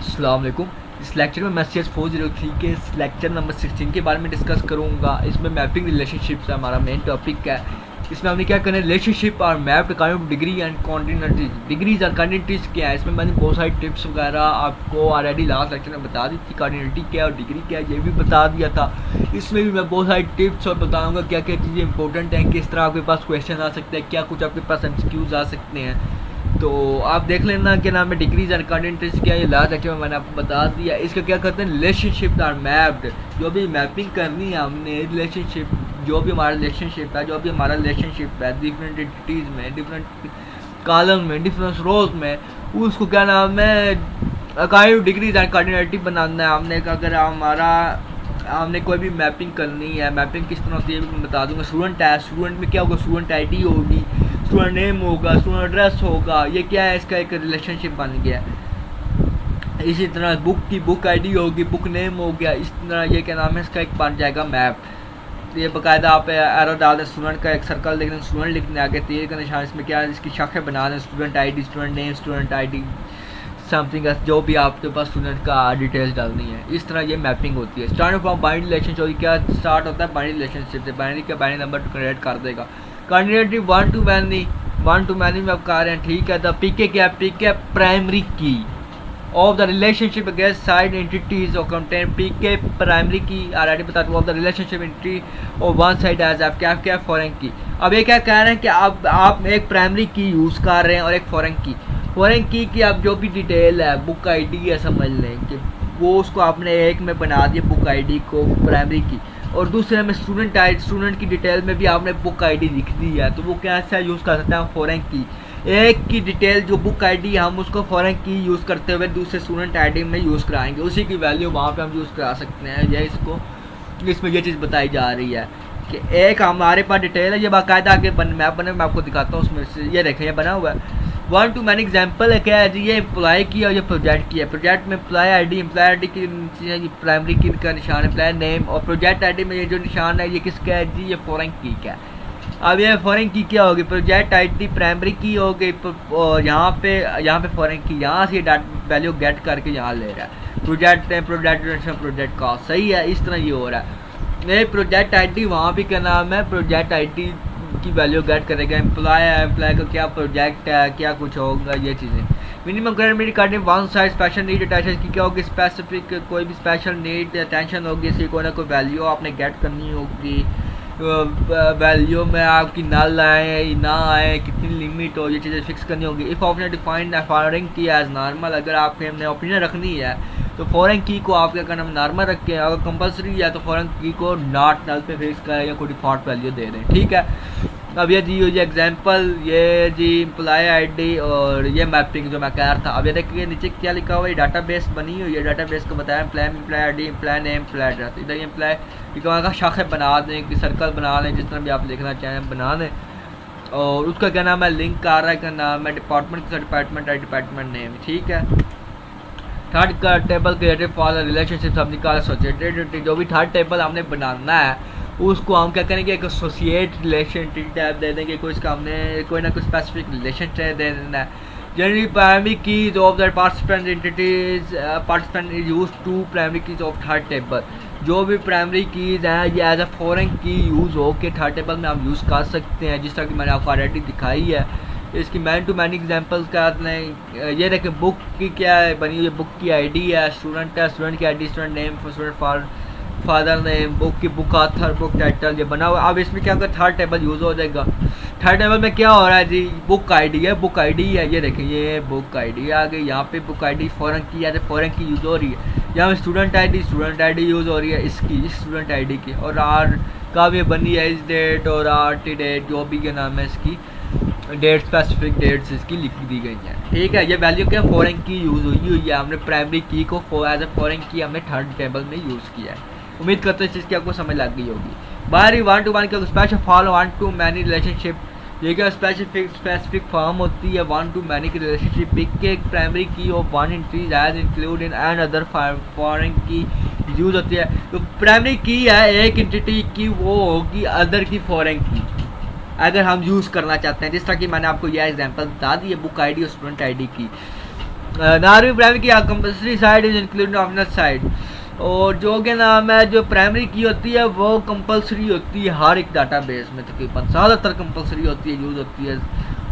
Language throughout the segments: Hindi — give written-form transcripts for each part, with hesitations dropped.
अस्सलाम वालेकुम। इस लेक्चर में मैं CS403 के इस लेक्चर नंबर 16 के बारे में डिस्कस करूंगा। इसमें मैपिंग रिलेशनशिप्स हमारा मेन टॉपिक है। इसमें हमने क्या करना है, रिलेशनशिप और mapped kind of degree and continuities. Degrees और कॉन्टिन्यूटीज क्या है, इसमें मैंने बहुत सारी टिप्स वगैरह आपको ऑलरेडी लास्ट लेक्चर में बता दी थी। कॉन्टिन्यूटी क्या है और डिग्री क्या है ये भी बता दिया था। इसमें भी मैं बहुत सारी टिप्स और बताऊँगा क्या क्या चीज़ें इंपॉर्टेंट हैं, किस तरह आपके पास क्वेश्चन आ सकते हैं, क्या कुछ आपके पास MCQs आ सकते हैं। तो आप देख लेना क्या नाम है, डिग्रीज एंड कॉन्टिन्यूटीज क्या है, ये लास्ट लेक्चर में मैंने आपको बता दिया। इसका क्या करते हैं, रिलेशनशिप आर मैप्ड। जो भी मैपिंग करनी है हमने रिलेशनशिप, जो भी हमारा रिलेशनशिप है डिफरेंट एंटिटीज़ में, डिफरेंट कॉलम में, डिफरेंट रोज में, उसको क्या नाम है अकाउंट डिग्रीज एंड कॉन्टिन्यूटी बनाना है हमने। अगर हमने कोई भी मैपिंग करनी है, मैपिंग किस तरह होती है मैं बता दूंगा। स्टूडेंट है, स्टूडेंट में क्या होगा, स्टूडेंट ID होगी, स्टूडेंट नेम होगा, स्टूडेंट एड्रेस होगा। ये क्या है, इसका एक रिलेशनशिप बन गया। इसी तरह बुक की बुक ID होगी, बुक नेम हो गया। इस तरह ये क्या नाम है, इसका एक बन जाएगा मैप। ये बाकायदा आप एरो डाल दें, स्टूडेंट का एक सर्कल लिख दें, स्टूडेंट लिखने आगे तीर का निशान, इसमें क्या है इसकी शाखें बना दें, student ID, student name, student ID something, जो भी आपके पास स्टूडेंट का डिटेल्स डालनी है। इस तरह ये मैपिंग होती है। स्टार्टिंग फ्रॉम बाइनरी रिलेशनशिप क्या स्टार्ट होता है, बाइनरी रिलेशनशिप से। बाइनरी का बाइनरी नंबर टू क्रिएट कर देगा। कॉन्टिन्यूटी वन टू मैनी में आप कर रहे हैं, ठीक है। द PK क्या है, PK प्राइमरी की of the relationship against side entities or contain PK primary key already बता दूँ of the relationship entity or one side as f क्या foreign key। अब ये क्या कह रहे हैं कि अब आप एक प्राइमरी की यूज़ कर रहे हैं और एक फॉरेन की अब जो भी डिटेल है बुक ID है, समझ लें कि वो उसको आपने एक में बना दिया बुक ID को प्राइमरी की, और दूसरे में स्टूडेंट की डिटेल में भी आपने बुक ID लिख दी है। तो वो कैसा यूज़ कर सकते हैं हम, फॉरेन की। एक की डिटेल जो बुक ID हम उसको फॉरेन की यूज़ करते हुए दूसरे स्टूडेंट ID में यूज़ कराएंगे, उसी की वैल्यू वहाँ पे हम यूज़ करा सकते हैं। यह इसमें ये चीज़ बताई जा रही है कि एक हमारे पास डिटेल है, ये बाकायदा आगे मैप बने, मैं आपको दिखाता हूँ। उसमें से ये देखें, ये बना हुआ है। वन टू मैनी एग्जाम्पल है क्या है जी, ये एम्प्लॉय की और ये प्रोजेक्ट की है। प्रोजेक्ट में एम्प्लॉय ID की प्राइमरी की का निशान है, एम्प्लॉय नेम, और प्रोजेक्ट ID में ये जो निशान है ये किसका है जी, ये फॉरेन की का है। अब ये फॉरेन की क्या होगी, प्रोजेक्ट ID प्राइमरी की हो गई, और यहाँ पे फॉरेन की, यहाँ से वैल्यू गेट करके यहाँ ले रहा है। प्रोजेक्ट का सही है। इस तरह ये हो रहा है। ये प्रोजेक्ट ID वहाँ भी क्या नाम है, प्रोजेक्ट ID की वैल्यू गेट करेगा। एम्प्लॉय का क्या प्रोजेक्ट है, क्या कुछ होगा, ये चीज़ें। Minimum criteria cutting one side special need attention की क्या होगी, स्पेसिफिक कोई भी स्पेशल नीड अटेंशन होगी, इसकी कोई ना कोई वैल्यू आपने गेट करनी होगी। वैल्यू में आपकी नल आए ना आए, कितनी लिमिट हो, ये चीज़ें फिक्स करनी होगी। इफ़ आपने डिफाइंड फॉरेन की एज नॉर्मल, अगर आपके हमने ओपिनियन रखनी है तो फॉरेन की को आप क्या करना, नॉर्मल रखें। अगर कंपलसरी है तो फॉरेन की को नॉट नल पे फिक्स करें या कोई डिफॉल्ट वैल्यू दे दें, ठीक है। अब ये जी ये एग्जांपल, ये जी एम्प्लॉय ID और ये मैपिंग जो मैं कह रहा था। अब ये देखिए नीचे क्या लिखा हुआ है, डाटाबेस बनी हुई है। डाटाबेस को बताया employee ID, employee name, employee address. इधर एम्प्लॉय का शाखा बना दें, कि सर्कल बना लें, जिस तरह भी आप लिखना चाहें बना दें। और उसका क्या नाम है, लिंक आ रहा है, क्या नाम है डिपार्टमेंट का, डिपार्टमेंट है, डिपार्टमेंट नेम, ठीक है। थर्ड का टेबल क्रिएटेड फॉर रिलेशनशिप सब निकाल एसोसिएटेड। जो भी थर्ड टेबल हमने बनाना है उसको हम क्या करेंगे, एक एसोसिएट रिलेशन टैब दे देंगे। कोई इसका हमने कोई ना कोई स्पेसिफिक रिलेशन दे देना है। Generally primary keys of the participant entities participant is use to primary keys of third table. जो भी प्राइमरी कीज हैं ये as a foreign key use हो के थर्ड टेबल में हम यूज़ कर सकते हैं, जिस तरह की मैंने आपको ऑलरेडी दिखाई है। इसकी मैन टू मैन एग्जांपल्स क्या हैं, ये देखें बुक की क्या है बनी हुई है, बुक की ID है, स्टूडेंट है, स्टूडेंट की ID, student name, student father name, book की बुक ऑथर, बुक टाइटल, ये बना हुआ। अब इसमें क्या होगा, थर्ड टेबल यूज़ हो जाएगा। थर्ड टेबल में क्या हो रहा है जी, बुक ID है, बुक ID है, ये देखें ये बुक ID आ गई। यहाँ पे बुक ID फॉरेन की है, फॉरेन की यूज़ हो रही है। यहाँ पे स्टूडेंट ID यूज़ हो रही है इसकी, इस स्टूडेंट ID की। और R का भी बनी है, इस डेट और RT डेट जो भी के नाम है इसकी डेट, स्पेसिफिक डेट्स इसकी लिख दी गई है, ठीक है। ये वैल्यू क्या फॉरेन की यूज़ हुई है। हमने प्राइमरी की को एज ए फॉरेन की हमने थर्ड टेबल में यूज़ किया है। उम्मीद करते हैं इस चीज़ की आपको समझ लग गई होगी। बाहरी वन टू वन का special form one to many relationship, ये क्या स्पेसिफिक फॉर्म होती है वन टू मैनी की रिलेशनशिप। पिक के primary key of one entries as include in and other foreign key use होती है। तो प्राइमरी की है एक इंटिटी की, वो होगी अदर की फॉरेन की अगर हम यूज़ करना चाहते हैं। जिस तरह की मैंने आपको यह एग्जांपल बता दी है बुक ID और स्टूडेंट ID की। नारवी प्राइमरी की compulsory side is including optional side, और जो के नाम है जो प्राइमरी की होती है वो कंपल्सरी होती है हर एक डाटाबेस में, तकरीबन ज़्यादातर कंपल्सरी होती है, यूज़ होती है।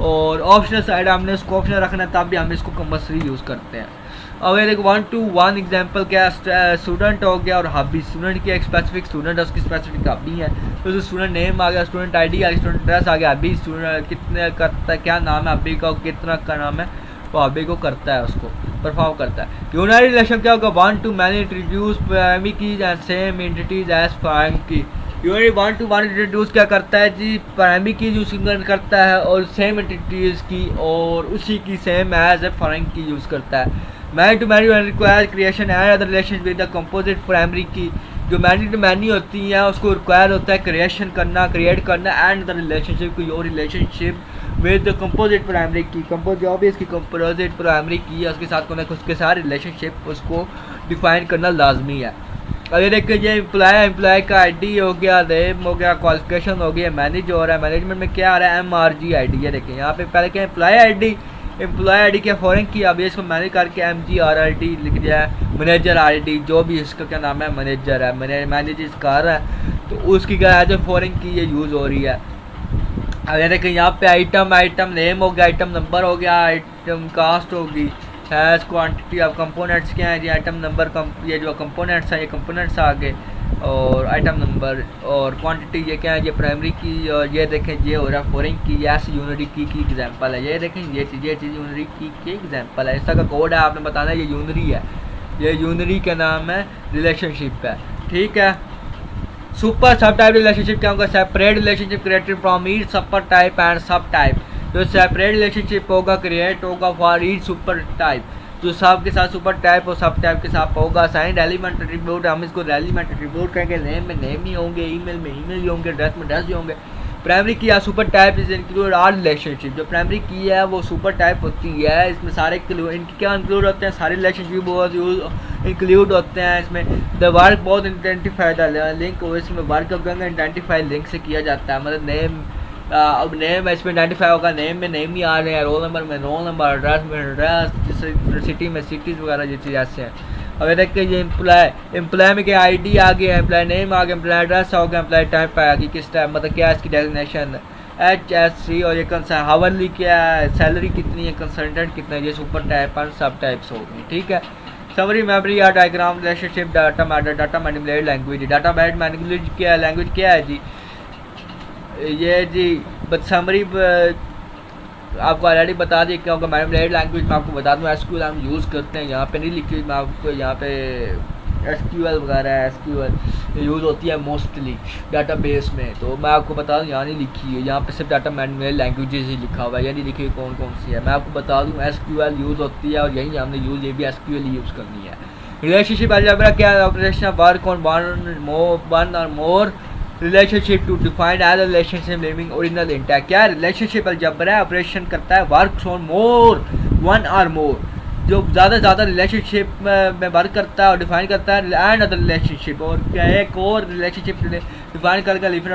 और ऑप्शनल साइड हमने इसको ऑप्शनल रखना है, तब भी हम इसको कंपल्सरी यूज़ करते हैं। अब एक 1-to-1 एग्जांपल क्या, स्टूडेंट हो गया और हॉबी। स्टूडेंट की एक स्पेसिफिक स्टूडेंट है, उसकी स्पेसिफिक हॉबी है, तो स्टूडेंट नेम आ गया, स्टूडेंट आईडी आ गया, स्टूडेंट एड्रेस आ गया, हॉबी स्टूडेंट कितने करता है, क्या नाम है हॉबी का, कितना का नाम है, वो हॉबी को करता है, उसको परफॉर्म करता है। यूनारी रिलेशन क्या होगा, 1-to-many introduce primary key and same entities as form key. Unary 1-to-1 introduce क्या करता है जी, प्राइमरी की यूज करता है और सेम एंटिटीज की और उसी की same as a foreign key use करता है। Many to many require creation and other relation with the composite primary key. जो मैनी टू मैनी होती है उसको रिक्वायर होता है क्रिएशन करना, क्रिएट करना, एंड द रिलेशनशिप कोई और relationship with the composite primary की। कंपोज जो भी इसकी कंपोजिट प्राइमरी की है उसके साथ कोई उसके साथ रिलेशनशिप उसको डिफाइन करना लाजमी है। अगर एक ये एम्प्लॉय का आईडी हो गया, नेम हो गया, क्वालिफिकेशन हो गया, मैनेज हो रहा है, मैनेजमेंट में क्या आ रहा है, MRG आईडी है। देखिए यहाँ पे पहले क्या एम्प्लॉय आईडी क्या फॉरेन की, अभी इसको मैनेज करके MGRRD लिख दिया है, मैनेजर आईडी जो भी इसका क्या नाम है मैनेजर है, मैनेज कर रहा है, तो उसकी क्या है फॉरेन की ये यूज़ हो रही है। अगर देखिए यहाँ पे आइटम नेम हो गया, आइटम नंबर हो गया, आइटम कास्ट होगी, हैज़ क्वांटिटी ऑफ कंपोनेंट्स क्या है जी, आइटम नंबर ये जो कंपोनेंट्स हैं ये कंपोनेंट्स आ गए, और आइटम नंबर और क्वांटिटी ये क्या है ये प्राइमरी की, और ये देखें ये हो रहा है फॉरेन की, यस यूनिटी की एग्जांपल है। ये देखें ये चीज़ यूनिटी की एग्जांपल है, इसका का कोड है, आपने बताना है ये यूनिटी है, ये यूनिटी का नाम है, रिलेशनशिप है, ठीक है। सुपर सब टाइप रिलेशनशिप क्या होगा, separate relationship created from each super type and सब टाइप। जो सेपरेट रिलेशनशिप होगा क्रिएट होगा फॉर ईच सुपर टाइप, जो सब के साथ सुपर टाइप और सब टाइप के साथ होगा। साइंड एलिमेंट एट्रीब्यूट, हम इसको एलिमेंट एट्रीब्यूट कहेंगे, नेम में नेम ही होंगे, ईमेल में ईमेल ही होंगे, ड्रेस में ड्रेस ही होंगे। प्राइमरी की या super type is include all relationship, जो प्राइमरी की है वो सुपर टाइप होती है, इसमें सारे इनके क्या इंक्लूड होते हैं, सारे रिलेशनशिप बहुत इंक्लूड होते हैं। इसमें द वर्क बहुत आइडेंटिफाई द लिंक, इसमें वर्क आइडेंटिफाई लिंक से किया जाता है, मतलब नेम अब नेम इसमें आइडेंटिफाई होगा, नेम में नेम ही आ रहे हैं, रोल नंबर में रोल नंबर, एड्रेस में एड्रेस, जैसे सिटी में सिटीज़ वगैरह ये चीज़ ऐसे हैं। अब देख के ये एम्प्लॉय में क्या आईडी आ गया, एम्प्लॉय नेम आ गया, एम्प्लॉय एड्रेस हो गया, एम्प्लॉय टाइप आ गया, किस टाइप मतलब क्या है इसकी डेजिग्नेशन HSC, और ये हावरली क्या है, सैलरी कितनी है, कंसल्टेंट कितना है, ये सुपर टाइप और सब टाइप्स हो गई, ठीक है। समरी मेमोरी या diagram relationship data manipulated language, data manipulated क्या है, लैंग्वेज क्या है जी, ये जी समरी आपको ऑलरेडी बता दिया क्या होगा। मैनिपुलेटेड लैंग्वेज में आपको बता दूँ SQL हम यूज़ करते हैं, यहाँ पे नहीं लिखी मैं आपको, यहाँ पे SQL वगैरह SQL यूज़ होती है मोस्टली डाटाबेस में, तो मैं आपको बता दूँ यहाँ नहीं लिखी है, यहाँ पे सिर्फ डाटा मैनिपुलेटेड लैंग्वेजेस ही लिखा हुआ है, यानी लिखी कौन कौन सी है। मैं आपको बता दूँ SQL यूज़ होती है और यही हमने ये भी SQL ही यूज़ करनी है। रिलेशनशिप अलजेब्रा क्या है, ऑपरेशन वर्क ऑन वन और more relationship to define as relationship leaving original intact. क्या रिलेशनशिप अलजेब्रा है, ऑपरेशन करता है वर्क ऑन मोर वन और मोर, जो ज़्यादा से ज़्यादा रिलेशनशिप में वर्क करता है और डिफाइन करता है, एंड अदर रिलेशनशिप, और क्या एक और रिलेशनशिप डिफाइन करके लिव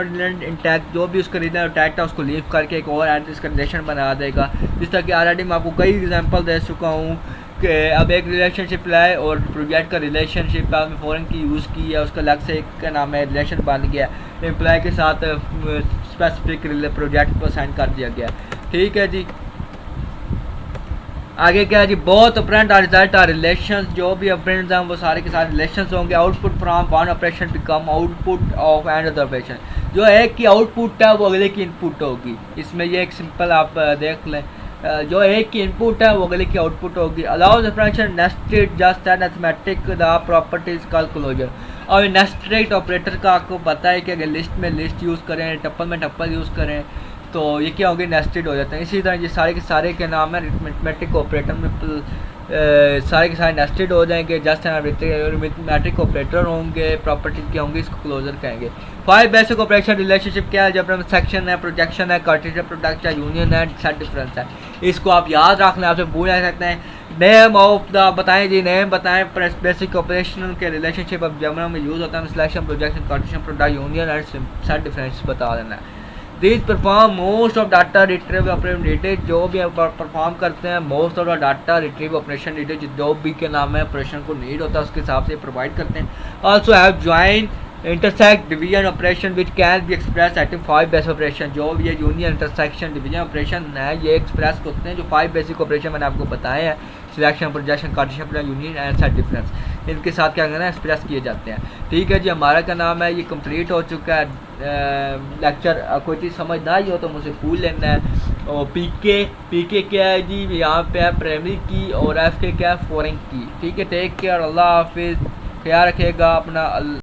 इंटैक्ट, जो भी उसका रीजनल इंटैक्ट है उसको लीव करके एक और एंड इसका रिलेशन बना देगा। जिस तरह की ऑलरेडी मैं आपको कई एग्जांपल दे चुका हूँ कि अब एक रिलेशनशिप लाए और प्रोजेक्ट का रिलेशनशिप आपने फॉरेन की यूज़ की है, उसका अलग से एक नाम है रिलेशन बन गया, एम्प्लॉय के साथ स्पेसिफिक प्रोजेक्ट को साइन कर दिया गया, ठीक है जी। आगे क्या है जी, बहुत अपरेंट और रिजल्ट और रिलेशंस, जो भी अपरेंट हैं वो सारे के सारे रिलेशंस होंगे। Output from one operation become output of and other operation, जो एक की आउटपुट है वो अगले की इनपुट होगी। इसमें ये एक सिंपल आप देख लें, जो एक की इनपुट है वो अगले की आउटपुट होगी। Allows operation nested just and arithmetic the properties call closure, और नेस्टेड ऑपरेटर का आपको पता है कि अगर लिस्ट में लिस्ट यूज़ करें, टप्पल में टप्पल यूज़ करें तो ये क्या होगी, नेस्टेड हो जाते हैं। इसी तरह ये सारे के सारे के नाम है अरिथमेटिक ऑपरेटर में सारे के सारे नेस्टेड हो जाएंगे, जस्ट अरिथमेटिक ऑपरेटर होंगे, प्रॉपर्टीज क्या होंगी, इसको क्लोजर कहेंगे। 5 बेसिक ऑपरेशन रिलेशनशिप क्या है, जब सेक्शन है, प्रोजेक्शन है, कार्टेशियन प्रोडक्ट है, यूनियन है, सेट डिफरेंस है, इसको आप याद रख लें, आपसे पूछ सकते हैं। नेम ऑफ द बताएं जी, नेम बताएं बेसिक ऑपरेशन के रिलेशनशिप अब जमना में यूज़ होता है, selection, projection, Cartesian product, union and set difference बता देना है। This perform most of data retrieve operation related, जो भी परफॉर्म करते हैं most of the data retrieve operation related, जो भी के नाम है ऑपरेशन को नीड होता है उसके हिसाब से प्रोवाइड करते हैं। Also have join intersect division operation which can be express at 5 basic operation, जो भी ये यूनियन इंटरसेक्शन डिवीजन ऑपरेशन है ये एक्सप्रेस होते हैं जो 5 बेसिक ऑपरेशन मैंने आपको बताए हैं, selection, projection, Cartesian plan, union and set difference, इनके साथ क्या करना है एक्सप्रेस किए जाते हैं। ठीक है जी, हमारा क्या नाम है ये कंप्लीट हो चुका है लेक्चर। कोई चीज़ समझ ना आई हो तो मुझसे पूछ लेना है। और पीके क्या है जी, यहाँ पे है प्राइमरी की, और एफ के क्या है फॉरेन की। ठीक है, टेक केयर, अल्लाह हाफिज़, ख्याल रखिएगा अपना।